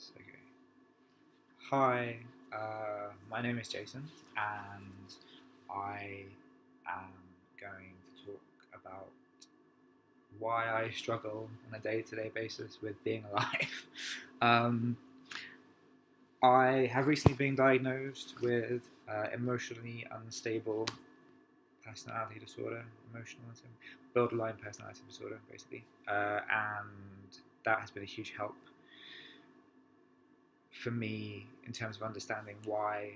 Yes, okay. Hi, my name is Jason, and I am going to talk about why I struggle on a day to day basis with being alive. um, I have recently been diagnosed with emotionally unstable personality disorder, borderline personality disorder, basically, and that has been a huge help for me in terms of understanding why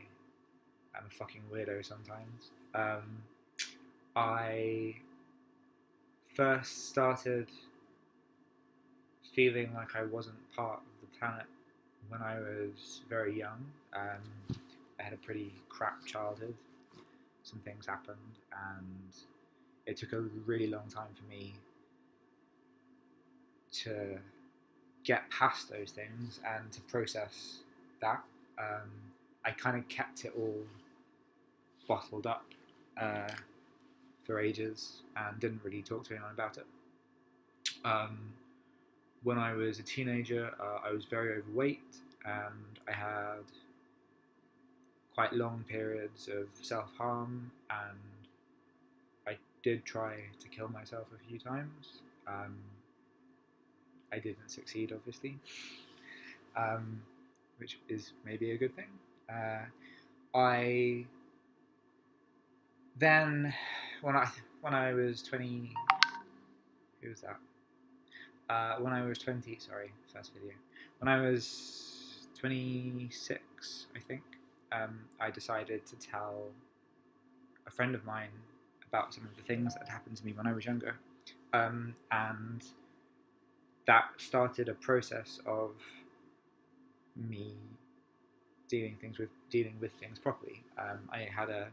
I'm a fucking weirdo sometimes. I first started feeling like I wasn't part of the planet when I was very young. I had a pretty crap childhood. Some things happened, and it took a really long time for me to get past those things and to process that. Um, I kind of kept it all bottled up uh, for ages and didn't really talk to anyone about it. Um, when I was a teenager, I was very overweight and I had quite long periods of self harm, and I did try to kill myself a few times. I didn't succeed, obviously, um, which is maybe a good thing. I then, when I was 20, who was that? When I was 20, sorry, first video. When I was 26, I think, I decided to tell a friend of mine about some of the things that had happened to me when I was younger. And that started a process of me dealing with things properly. I had a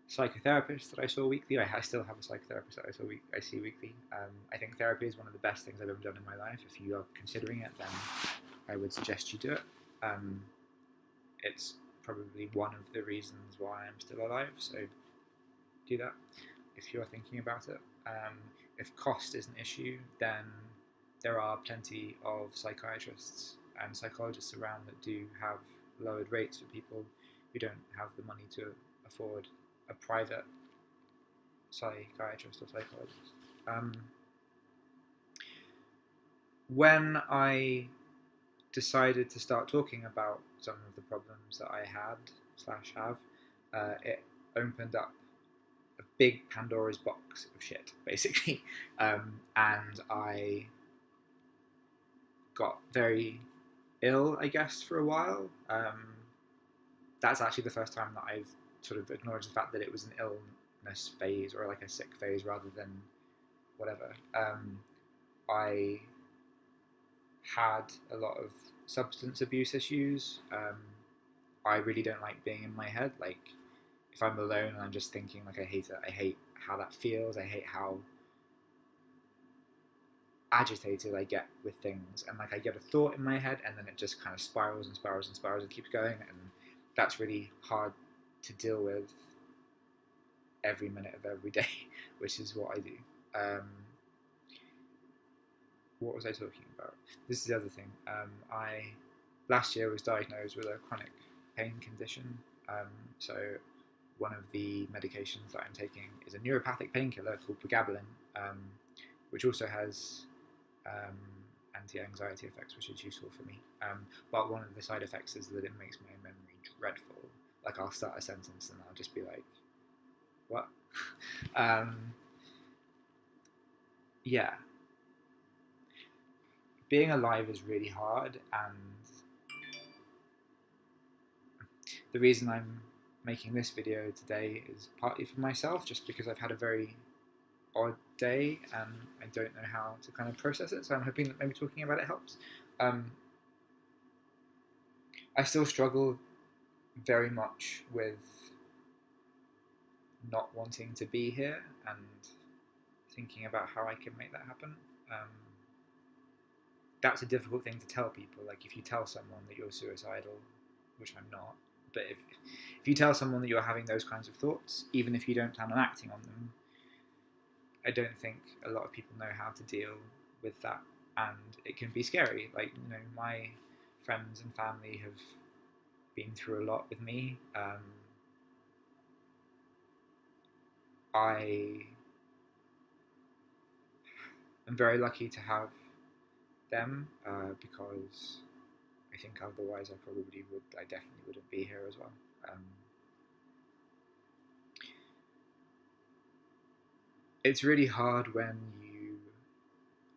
psychotherapist that I saw weekly. I still have a psychotherapist that I see weekly. I think therapy is one of the best things I've ever done in my life. If you are considering it, then I would suggest you do it. Um, it's probably one of the reasons why I'm still alive. So do that if you're thinking about it. If cost is an issue, then there are plenty of psychiatrists and psychologists around that do have lowered rates for people who don't have the money to afford a private psychiatrist or psychologist. When I decided to start talking about some of the problems that I had slash have, it opened up a big Pandora's box of shit, basically, and I got very ill, I guess, for a while. That's actually the first time that I've sort of acknowledged the fact that it was an illness phase or like a sick phase rather than whatever. I had a lot of substance abuse issues. I really don't like being in my head. Like, if I'm alone and I'm just thinking, like, I hate it. I hate how that feels. I hate how agitated I get with things. And, like, I get a thought in my head and then it just kind of spirals and spirals and spirals and keeps going. And that's really hard to deal with every minute of every day, which is what I do. What was I talking about? This is the other thing. I last year was diagnosed with a chronic pain condition. So one of the medications that I'm taking is a neuropathic painkiller called pregabalin, which also has um, anti-anxiety effects, which is useful for me. But one of the side effects is that it makes my memory dreadful. Like, I'll start a sentence and I'll just be like, "What?" Yeah, being alive is really hard, and the reason I'm making this video today is partly for myself, just because I've had a very odd day and I don't know how to kind of process it, so I'm hoping that maybe talking about it helps. I still struggle very much with not wanting to be here and thinking about how I can make that happen. That's a difficult thing to tell people. Like, if you tell someone that you're suicidal, which I'm not, but if you tell someone that you're having those kinds of thoughts, even if you don't plan on acting on them, I don't think a lot of people know how to deal with that, and it can be scary. Like, my friends and family have been through a lot with me. I am very lucky to have them because I think otherwise I definitely wouldn't be here as well. It's really hard when you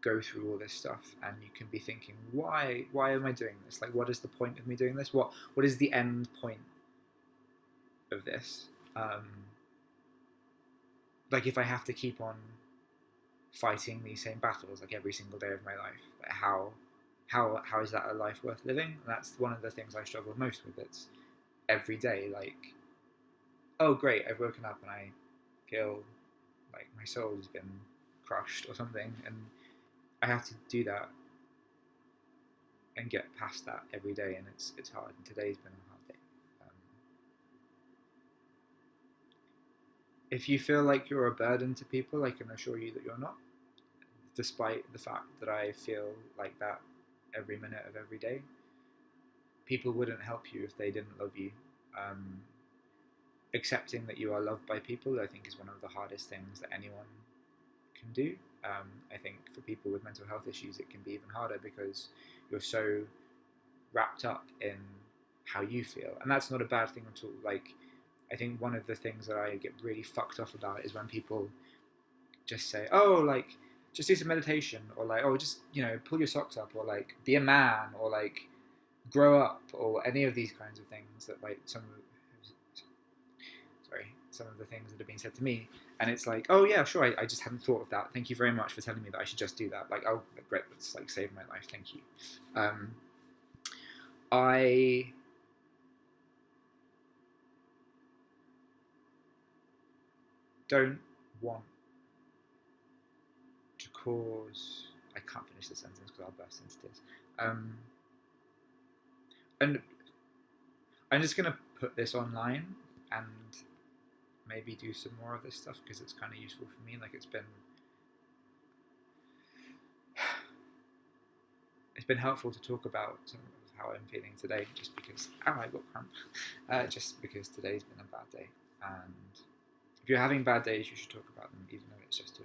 go through all this stuff and you can be thinking, why am I doing this? Like, what is the point of me doing this? What is the end point of this? Like, if I have to keep on fighting these same battles like every single day of my life, like how is that a life worth living? And that's one of the things I struggle most with. It's every day, like, oh great, I've woken up and I feel like my soul has been crushed or something, and I have to do that and get past that every day, and it's hard. And today's been a hard day. If you feel like you're a burden to people, I can assure you that you're not, despite the fact that I feel like that every minute of every day. People wouldn't help you if they didn't love you. Accepting that you are loved by people, I think, is one of the hardest things that anyone can do. I think for people with mental health issues, it can be even harder because you're so wrapped up in how you feel, and that's not a bad thing at all. Like, I think one of the things that I get really fucked off about is when people just say, "Oh, like, just do some meditation," or like, "Oh, just pull your socks up," or like, "Be a man," or like, "Grow up," or any of these kinds of things that like some of the things that have been said to me, and it's like, oh yeah, sure, I just hadn't thought of that. Thank you very much for telling me that I should just do that. Like, oh great, that's like saved my life. Thank you. I don't want to cause. I can't finish the sentence because I'll burst into tears. And I'm just gonna put this online and maybe do some more of this stuff because it's kind of useful for me. Like, it's been helpful to talk about some of how I'm feeling today, just because I got cramp. Just because today's been a bad day, and if you're having bad days, you should talk about them, even though it's just to a